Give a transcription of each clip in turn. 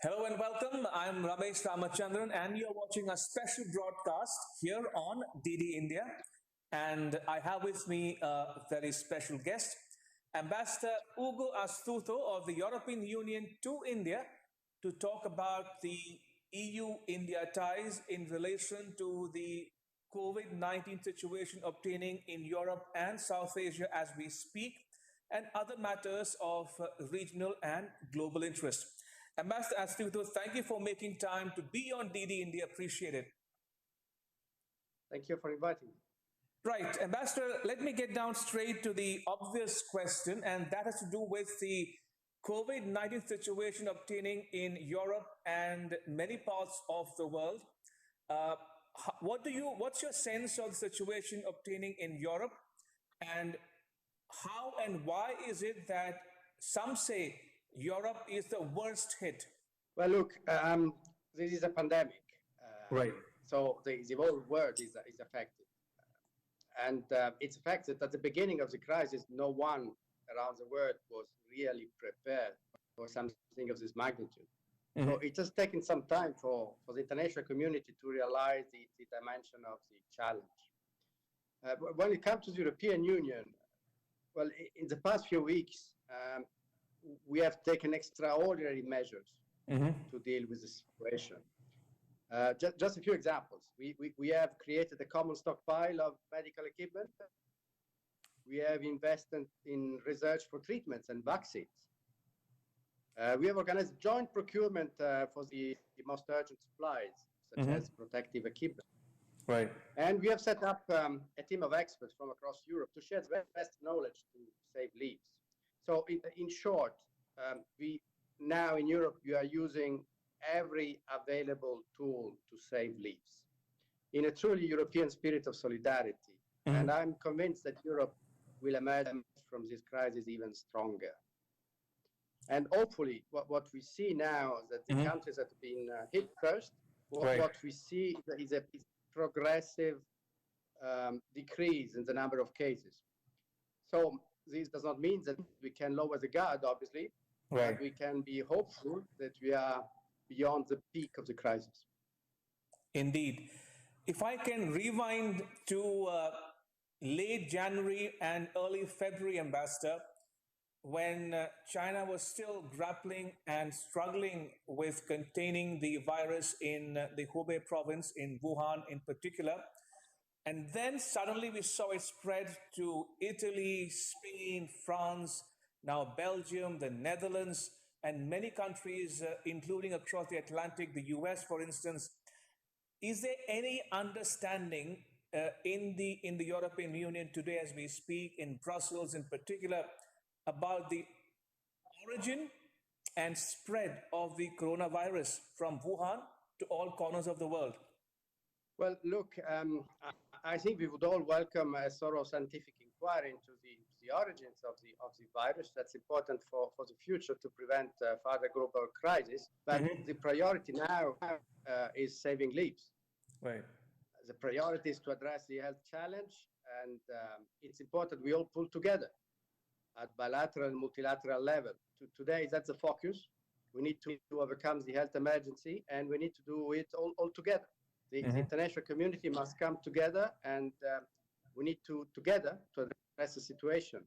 Hello and welcome. I'm Ramesh Ramachandran, and you're watching a special broadcast here on DD India. And I have with me a very special guest, Ambassador Ugo Astuto of the European Union to India, to talk about the EU India ties in relation to the COVID 19 situation obtaining in Europe and South Asia as we speak, and other matters of regional and global interest. Ambassador Astuto, thank you for making time to be on DD India. Appreciate it. Thank you for inviting me. Right, Ambassador, let me get down straight to the obvious question, and that has to do with the COVID 19 situation obtaining in Europe and many parts of the world. Uh, what's your sense of the situation obtaining in Europe, and how and why is it that some say Europe is the worst hit? Well, look, this is a pandemic. Right. So the whole world is affected. And it's affected at the beginning of the crisis. No one around the world was really prepared for something of this magnitude. Mm-hmm. So it has taken some time for the international community to realize the dimension of the challenge. When it comes to the European Union, well, in the past few weeks, we have taken extraordinary measures to deal with the situation. Just a few examples. We have created a common stockpile of medical equipment. We have invested in research for treatments and vaccines. We have organized joint procurement for the most urgent supplies, such as protective equipment. Right. And we have set up a team of experts from across Europe to share the best knowledge to save lives. So in short, we now in Europe, we are using every available tool to save lives in a truly European spirit of solidarity. And I'm convinced that Europe will emerge from this crisis even stronger. And hopefully what we see now is that the countries that have been hit first, what we see is a progressive decrease in the number of cases. So this does not mean that we can lower the guard, obviously, but we can be hopeful that we are beyond the peak of the crisis. Indeed. If I can rewind to late January and early February, Ambassador, when China was still grappling and struggling with containing the virus in the Hubei province, in Wuhan in particular. And then suddenly we saw it spread to Italy, Spain, France, now Belgium, the Netherlands, and many countries, including across the Atlantic, the US, for instance. Is there any understanding in the European Union today as we speak, in Brussels in particular, about the origin and spread of the coronavirus from Wuhan to all corners of the world? Well, look, I think we would all welcome a thorough scientific inquiry into the origins of the virus. That's important for the future to prevent further global crisis. But the priority now is saving lives. Right. The priority is to address the health challenge, and it's important we all pull together at bilateral and multilateral level. Today, that's the focus. We need to overcome the health emergency, and we need to do it all together. The international community must come together, and we need to together to address the situation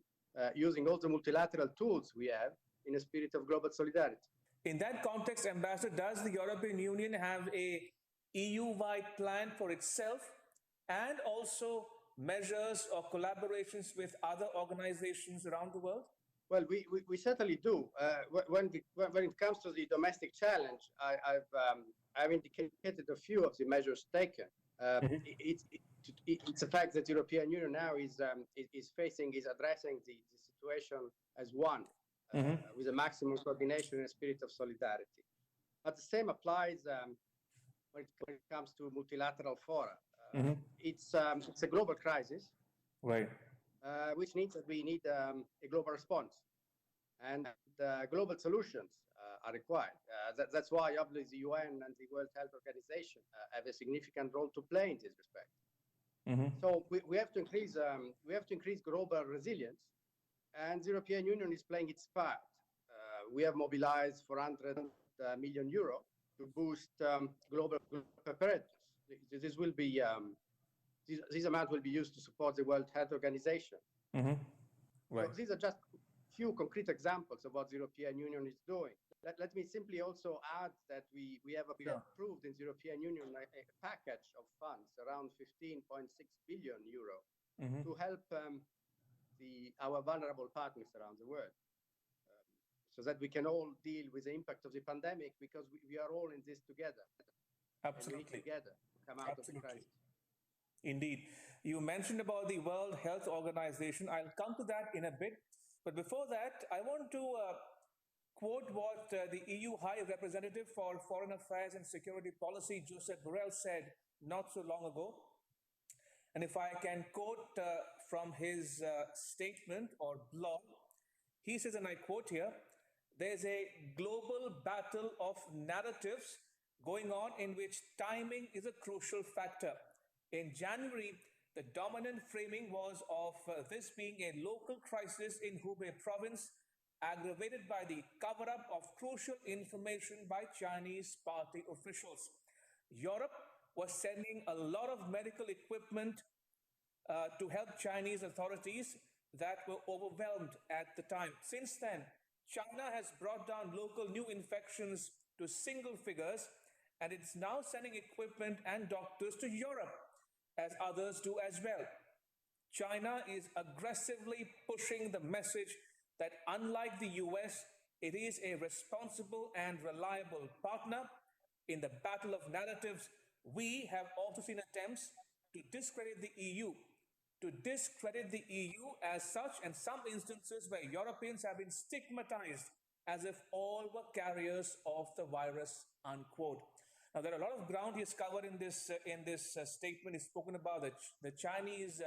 using all the multilateral tools we have in a spirit of global solidarity. In that context, Ambassador, does the European Union have a EU-wide plan for itself and also measures or collaborations with other organizations around the world? Well, we certainly do. When it comes to the domestic challenge, I've indicated a few of the measures taken. It's a fact that the European Union now is addressing the situation as one, with a maximum coordination and a spirit of solidarity. But the same applies when it comes to multilateral fora. It's a global crisis, right? Which means that we need a global response, and global solutions are required. That's why, obviously, the UN and the World Health Organization have a significant role to play in this respect. So we have to increase global resilience, and the European Union is playing its part. We have mobilized 400 million euro to boost global preparedness. This will be this amount will be used to support the World Health Organization. Mm-hmm. Right. So these are just few concrete examples of what the European Union is doing. Let me simply also add that we have approved in the European Union a package of funds around 15.6 billion euro to help our vulnerable partners around the world, so that we can all deal with the impact of the pandemic, because we are all in this together. Absolutely. And we need together to come out of the crisis. Indeed. You mentioned about the World Health Organization. I'll come to that in a bit. But before that, I want to quote what the EU High Representative for Foreign Affairs and Security Policy, Josep Borrell, said not so long ago. And if I can quote from his statement or blog, he says, and I quote here, "There's a global battle of narratives going on in which timing is a crucial factor. In January, the dominant framing was of this being a local crisis in Hubei province, aggravated by the cover-up of crucial information by Chinese party officials. Europe was sending a lot of medical equipment to help Chinese authorities that were overwhelmed at the time. Since then, China has brought down local new infections to single figures, and it's now sending equipment and doctors to Europe, as others do as well. China is aggressively pushing the message that unlike the US, it is a responsible and reliable partner. In the battle of narratives, we have also seen attempts to discredit the EU, as such, and some instances where Europeans have been stigmatized as if all were carriers of the virus," unquote. Now, there are a lot of ground he's covered in this statement. He's spoken about the Chinese,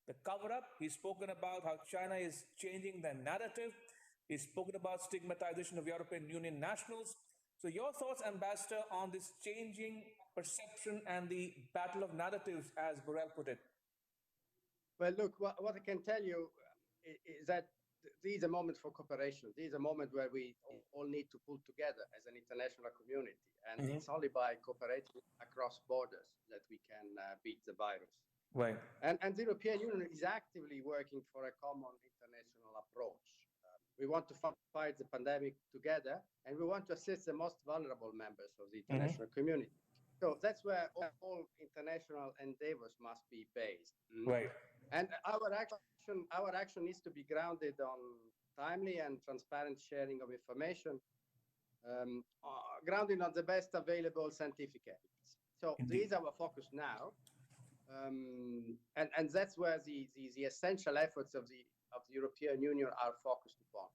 the cover-up. He's spoken about how China is changing the narrative. He's spoken about stigmatization of European Union nationals. So your thoughts, Ambassador, on this changing perception and the battle of narratives, as Borrell put it? Well, look, what I can tell you is that these are moments for cooperation. These are moments where we all need to pull together as an international community. And it's only by cooperating across borders that we can beat the virus. Right. And the European Union is actively working for a common international approach. We want to fight the pandemic together, and we want to assist the most vulnerable members of the international community. So that's where all international endeavors must be based. Right. And our action needs to be grounded on timely and transparent sharing of information, grounded on the best available scientific evidence. So these are our focus now, and that's where the essential efforts of the European Union are focused upon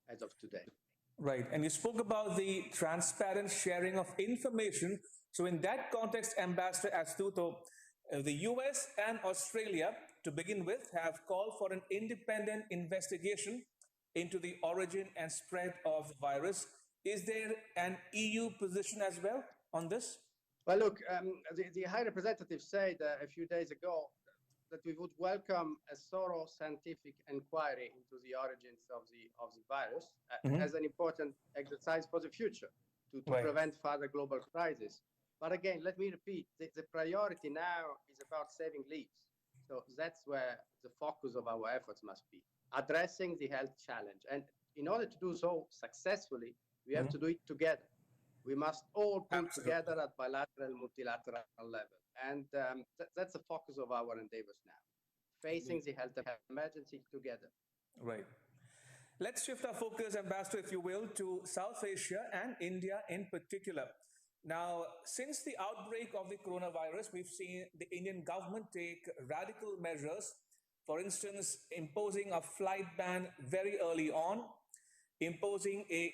as of today. Right, and you spoke about the transparent sharing of information. So in that context, Ambassador Astuto, the US and Australia, to begin with, have called for an independent investigation into the origin and spread of the virus. Is there an EU position as well on this? Well, look, the High Representative said a few days ago that we would welcome a thorough scientific inquiry into the origins of the virus as an important exercise for the future to prevent further global crisis. But again, let me repeat, the priority now is about saving lives. So that's where the focus of our efforts must be, addressing the health challenge. And in order to do so successfully, we have to do it together. We must all pull together at bilateral, multilateral level. And that's the focus of our endeavors now, facing the health emergency together. Right. Let's shift our focus, Ambassador, if you will, to South Asia and India in particular. Now, since the outbreak of the coronavirus, we've seen the Indian government take radical measures. For instance, imposing a flight ban very early on, imposing a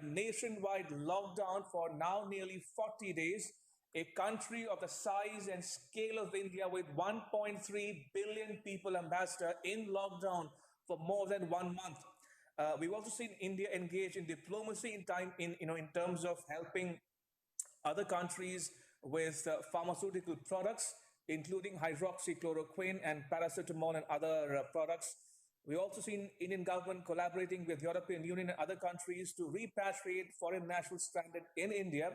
nationwide lockdown for now nearly 40 days, a country of the size and scale of India with 1.3 billion people, Ambassador, in lockdown for more than 1 month. We've also seen India engage in diplomacy in terms of helping other countries with pharmaceutical products, including hydroxychloroquine and paracetamol and other products. We also seen Indian government collaborating with European Union and other countries to repatriate foreign nationals stranded in India.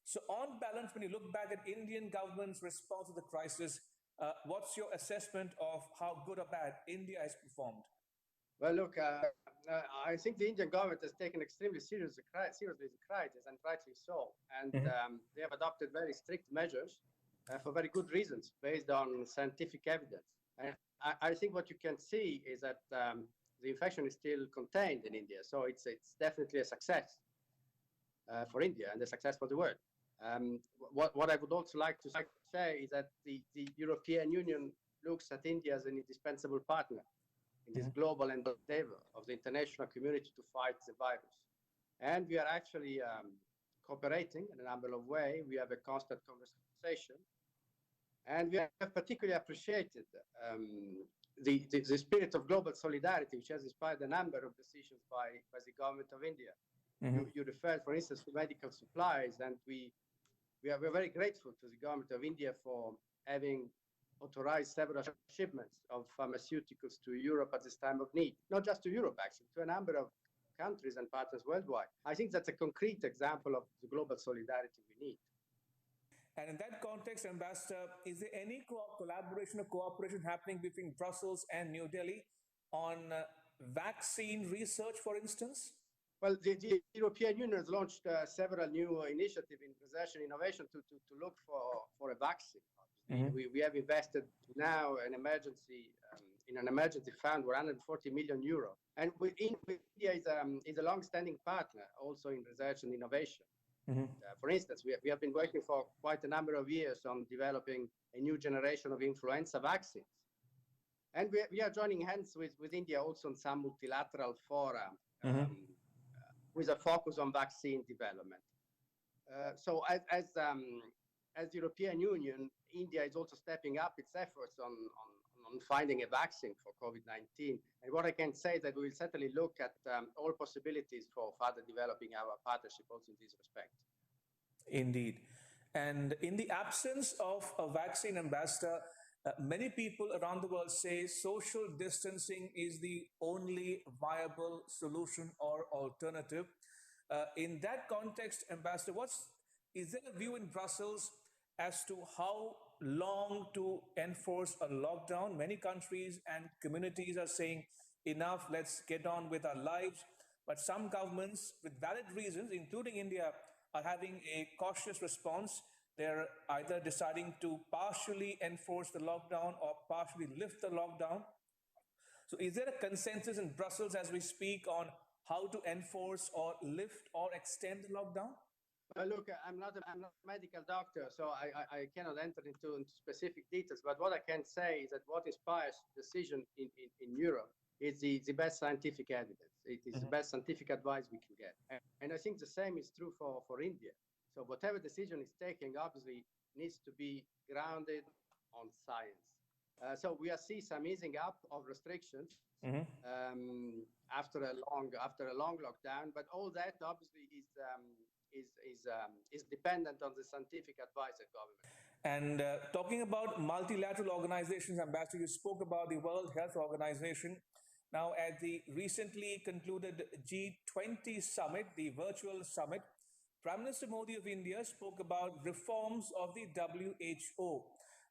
So on balance, when you look back at Indian government's response to the crisis, what's your assessment of how good or bad India has performed? Well, look, I think the Indian government has taken extremely seriously the crisis, and rightly so. And they have adopted very strict measures for very good reasons, based on scientific evidence. And I think what you can see is that the infection is still contained in India, so it's definitely a success for India and a success for the world. What I would also like to say is that the European Union looks at India as an indispensable partner in this global endeavor of the international community to fight the virus. And we are actually cooperating in a number of ways. We have a constant conversation. And we have particularly appreciated the spirit of global solidarity, which has inspired a number of decisions by the government of India. You referred, for instance, to medical supplies, and we're very grateful to the government of India for having authorized several shipments of pharmaceuticals to Europe at this time of need. Not just to Europe, actually, to a number of countries and partners worldwide. I think that's a concrete example of the global solidarity we need. And in that context, Ambassador, is there any collaboration or cooperation happening between Brussels and New Delhi on vaccine research, for instance? Well, the European Union has launched several new initiatives in research and innovation to look for a vaccine. We have invested now in an emergency fund, 140 million euro. And India is a long-standing partner also in research and innovation. For instance, we have been working for quite a number of years on developing a new generation of influenza vaccines. And we are joining hands with India also on some multilateral fora with a focus on vaccine development. So as the European Union, India is also stepping up its efforts on finding a vaccine for COVID-19. And what I can say is that we will certainly look at all possibilities for further developing our partnership also in this respect. Indeed. And in the absence of a vaccine, Ambassador, many people around the world say social distancing is the only viable solution or alternative. In that context, Ambassador, is there a view in Brussels as to how long to enforce a lockdown? Many countries and communities are saying, enough, let's get on with our lives. But some governments, with valid reasons, including India, are having a cautious response. They're either deciding to partially enforce the lockdown or partially lift the lockdown. So is there a consensus in Brussels as we speak on how to enforce or lift or extend the lockdown? Well, look, I'm not a medical doctor, so I cannot enter into specific details. But what I can say is that what inspires decision in Europe is the best scientific evidence. It is the best scientific advice we can get. And I think the same is true for India. So whatever decision is taken, obviously, needs to be grounded on science. So we are seeing some easing up of restrictions after a long lockdown, but all that obviously is dependent on the scientific advice of government. And talking about multilateral organizations, Ambassador, you spoke about the World Health Organization. Now, at the recently concluded G20 summit, the virtual summit, Prime Minister Modi of India spoke about reforms of the WHO.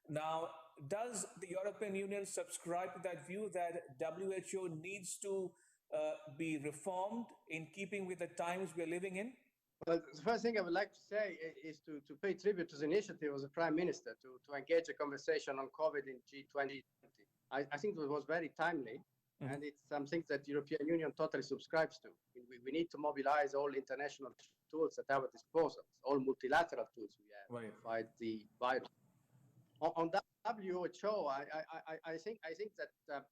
Now, does the European Union subscribe to that view that WHO needs to be reformed in keeping with the times we're living in? Well, the first thing I would like to say is to pay tribute to the initiative of the Prime Minister to engage a conversation on COVID in G20. I think it was very timely, and it's something that the European Union totally subscribes to. We need to mobilize all international tools at our disposal, all multilateral tools we have to fight the virus. On WHO, I think that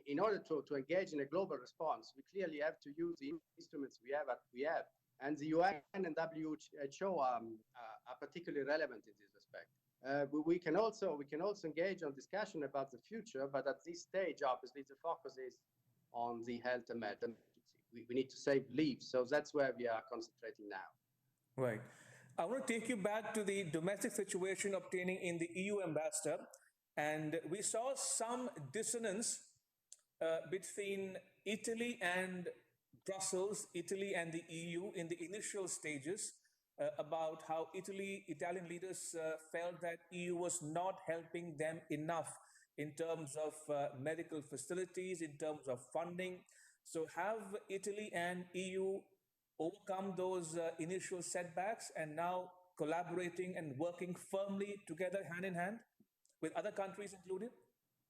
in order to engage in a global response, we clearly have to use the instruments we have. And the UN and WHO are particularly relevant in this respect. We can also engage on discussion about the future, but at this stage, obviously, the focus is on the health emergency. We need to save lives, so that's where we are concentrating now. Right. I want to take you back to the domestic situation obtaining in the EU ambassador, and we saw some dissonance between Italy and Brussels, Italy and the EU in the initial stages about how Italian leaders felt that EU was not helping them enough in terms of medical facilities, in terms of funding. So, have Italy and EU overcome those initial setbacks and now collaborating and working firmly together hand in hand with other countries included?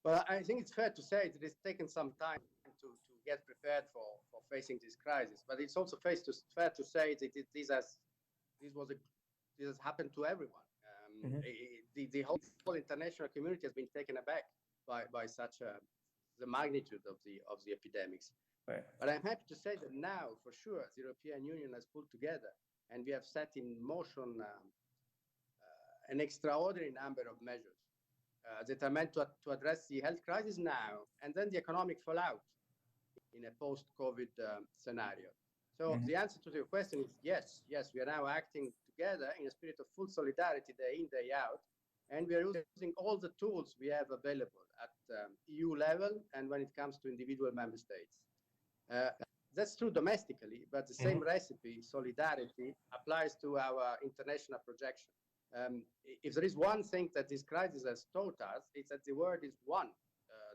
Well, I think it's fair to say that it's taken some time to get prepared for facing this crisis. But it's also fair to say that this was a this has happened to everyone. Mm-hmm. The whole international community has been taken aback by such the magnitude of the epidemics. Right. But I'm happy to say that now, for sure, the European Union has pulled together and we have set in motion an extraordinary number of measures that are meant to address the health crisis now and then the economic fallout in a post-COVID scenario. So the answer to your question is yes, we are now acting together in a spirit of full solidarity day in, day out, and we are using all the tools we have available at EU level and when it comes to individual member states. That's true domestically, but the same recipe, solidarity, applies to our international projection. If there is one thing that this crisis has taught us, it's that the word is one.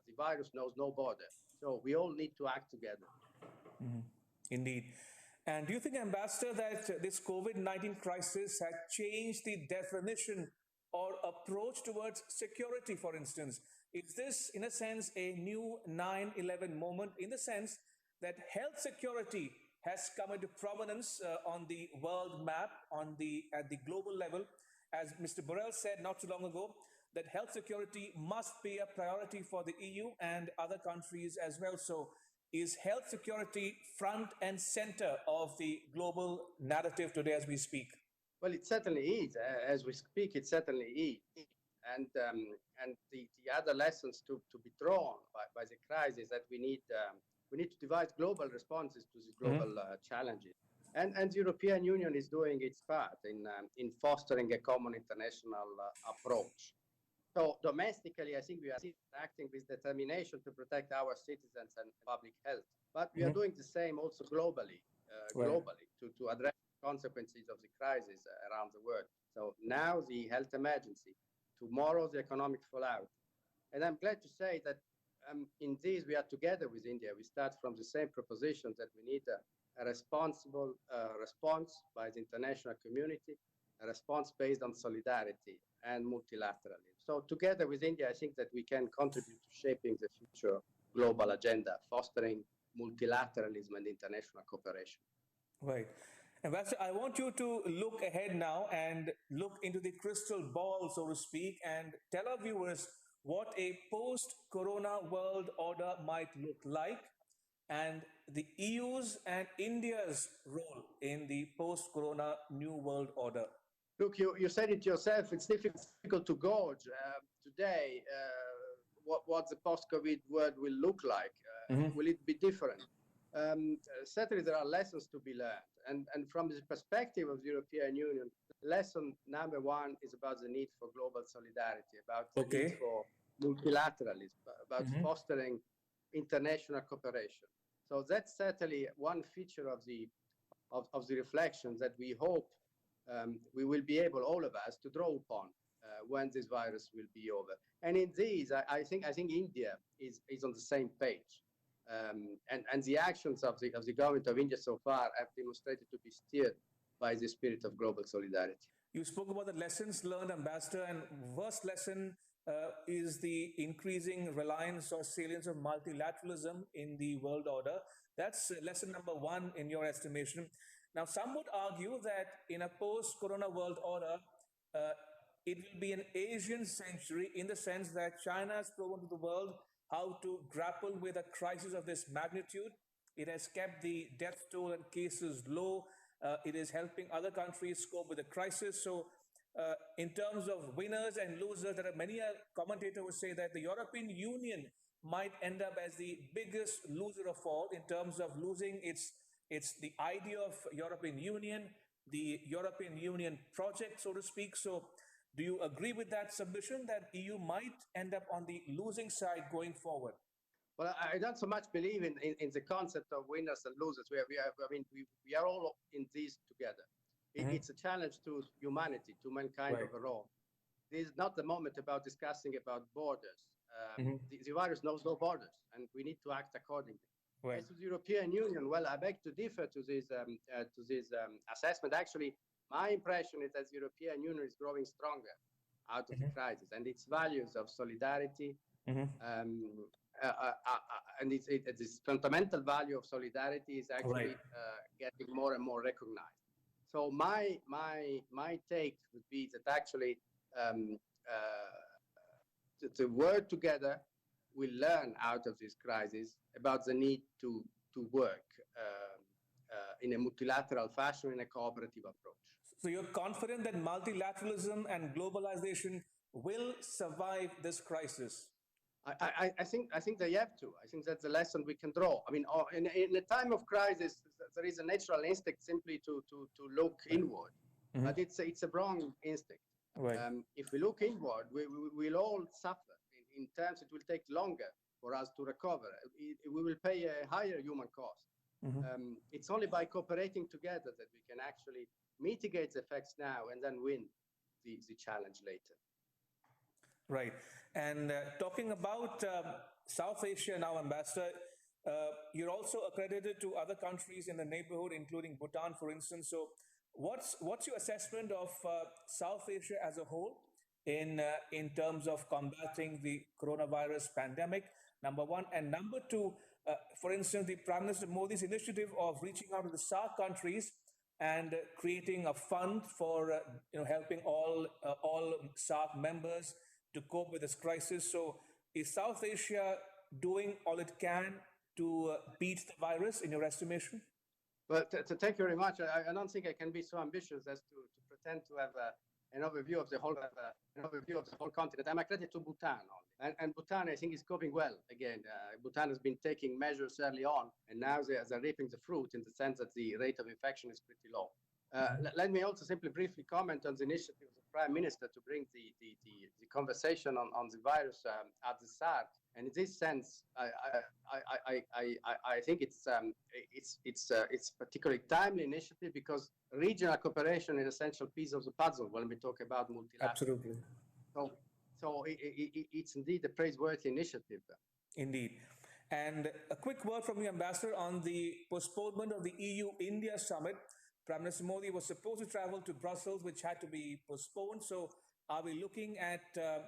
The virus knows no border. So we all need to act together. Indeed. And do you think, Ambassador, that this COVID-19 crisis has changed the definition or approach towards security, for instance? Is this, in a sense, a new 9/11 moment in the sense that health security has come into prominence on the world map, at the global level? As Mr. Borrell said not too long ago, that health security must be a priority for the EU and other countries as well. So is health security front and center of the global narrative today as we speak? Well, it certainly is. As we speak, it certainly is. And the other lessons to be drawn by the crisis that we need to devise global responses to these global challenges. And the European Union is doing its part in fostering a common international approach. So domestically, I think we are acting with determination to protect our citizens and public health. But we are doing the same also globally, to address the consequences of the crisis around the world. So now the health emergency, tomorrow the economic fallout. And I'm glad to say that in this we are together with India. We start from the same proposition that we need a responsible response by the international community, a response based on solidarity and multilateralism. So together with India, I think that we can contribute to shaping the future global agenda, fostering multilateralism and international cooperation. Right. Ambassador, I want you to look ahead now and look into the crystal ball, so to speak, and tell our viewers what a post-corona world order might look like and the EU's and India's role in the post-corona new world order. Look, you said it yourself, it's difficult to gauge today what the post-COVID world will look like. Will it be different? Certainly there are lessons to be learned. And from the perspective of the European Union, lesson number one is about the need for global solidarity, about the need for multilateralism, about fostering international cooperation. So that's certainly one feature of the reflections that we hope we will be able, all of us, to draw upon when this virus will be over. And in these, I think India is on the same page. And the actions of the government of India so far have demonstrated to be steered by the spirit of global solidarity. You spoke about the lessons learned, Ambassador, and first lesson is the increasing reliance or salience of multilateralism in the world order. That's lesson number one in your estimation. Now, some would argue that in a post-corona world order, it will be an Asian century in the sense that China has proven to the world how to grapple with a crisis of this magnitude. It has kept the death toll and cases low. It is helping other countries cope with the crisis. So, in terms of winners and losers, there are many commentators who say that the European Union might end up as the biggest loser of all in terms of losing it's the idea of European Union, the European Union project, so to speak. So do you agree with that submission that EU might end up on the losing side going forward? Well, I don't so much believe in the concept of winners and losers. We are all in this together. It's a challenge to humanity, to mankind overall. This is not the moment about discussing about borders. The virus knows no borders, and we need to act accordingly. As to the European Union, well, I beg to differ to this assessment. Actually, my impression is that the European Union is growing stronger out of the crisis, and its values of solidarity, and this fundamental value of solidarity is actually getting more and more recognized. So my take would be that actually to work together, we learn out of this crisis about the need to work in a multilateral fashion, in a cooperative approach. So you're confident that multilateralism and globalization will survive this crisis? I think they have to. I think that's the lesson we can draw. I mean, in a time of crisis, there is a natural instinct simply to look inward, but it's a wrong instinct. If we look inward, we'll all suffer. In terms, it will take longer for us to recover. We will pay a higher human cost. It's only by cooperating together that we can actually mitigate the effects now and then win the challenge later. Right. And talking about South Asia now, Ambassador, you're also accredited to other countries in the neighborhood, including Bhutan, for instance. So what's your assessment of South Asia as a whole in terms of combating the coronavirus pandemic, number one? And number two, for instance, the Prime Minister Modi's initiative of reaching out to the SAARC countries and creating a fund for helping all SAARC members to cope with this crisis. So is South Asia doing all it can to beat the virus, in your estimation? Well, thank you very much. I don't think I can be so ambitious as to pretend to have an overview of the whole continent. I'm accredited to Bhutan only, and Bhutan, I think, is coping well. Again, Bhutan has been taking measures early on, and now they're reaping the fruit in the sense that the rate of infection is pretty low. Let me also simply briefly comment on the initiative of the Prime Minister to bring the conversation on the virus at the SAARC. And in this sense, I think it's a particularly timely initiative because regional cooperation is an essential piece of the puzzle when we talk about multilateralism. Absolutely. So it's indeed a praiseworthy initiative. Indeed. And a quick word from you, Ambassador, on the postponement of the EU-India Summit. Prime Minister Modi was supposed to travel to Brussels, which had to be postponed. So are we looking at a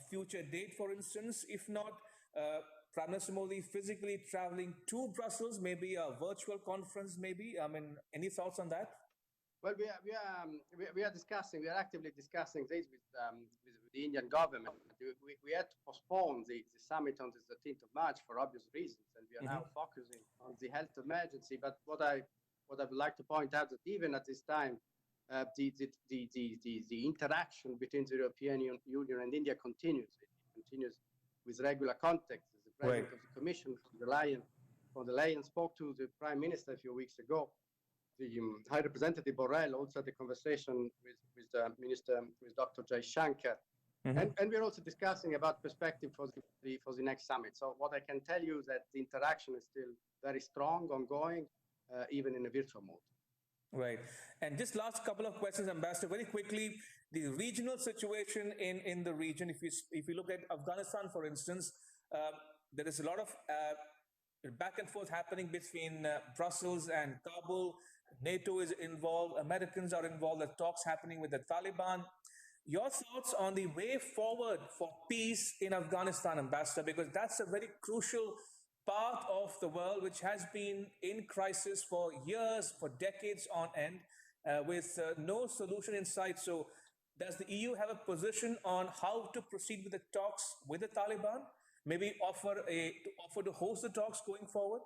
future date, for instance? If not, Prime Minister Modi physically traveling to Brussels, maybe a virtual conference, maybe? I mean, any thoughts on that? Well, we are discussing, we are actively discussing this with the Indian government. We had to postpone the summit on the 13th of March for obvious reasons, and we are now focusing on the health emergency. But what I would like to point out that even at this time, the interaction between the European Union and India continues. It continues with regular contacts. The President of the Commission, von der Leyen, spoke to the Prime Minister a few weeks ago. The High Representative Borrell also had a conversation with Dr. Jaishankar. And we're also discussing about perspective for the next summit. So what I can tell you is that the interaction is still very strong, ongoing, even in a virtual mode. Right. And just last couple of questions, Ambassador, very quickly. The regional situation in the region, if you look at Afghanistan, for instance, there is a lot of back and forth happening between Brussels and Kabul. NATO is involved, Americans are involved, the talks happening with the Taliban. Your thoughts on the way forward for peace in Afghanistan, Ambassador, because that's a very crucial part of the world which has been in crisis for years, for decades on end, with no solution in sight. So does the EU have a position on how to proceed with the talks with the Taliban? Maybe offer to host the talks going forward?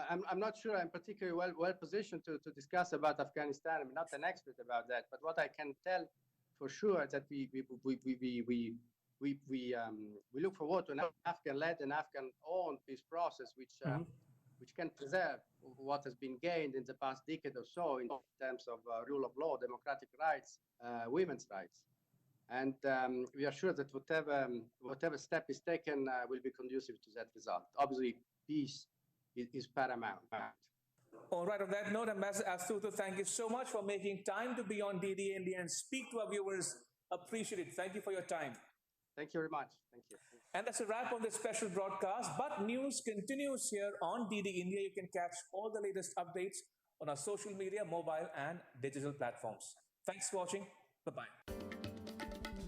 I'm not sure I'm particularly well positioned to discuss about Afghanistan. I'm not an expert about that, but what I can tell for sure is that we look forward to an Afghan-led and Afghan-owned peace process, which can preserve what has been gained in the past decade or so in terms of rule of law, democratic rights, women's rights. And we are sure that whatever step is taken will be conducive to that result. Obviously, peace is paramount. All right, on that note, Ambassador Astuto, thank you so much for making time to be on DD India and speak to our viewers. Appreciate it. Thank you for your time. Thank you very much. Thank you. And that's a wrap on this special broadcast. But news continues here on DD India. You can catch all the latest updates on our social media, mobile, and digital platforms. Thanks for watching. Bye bye.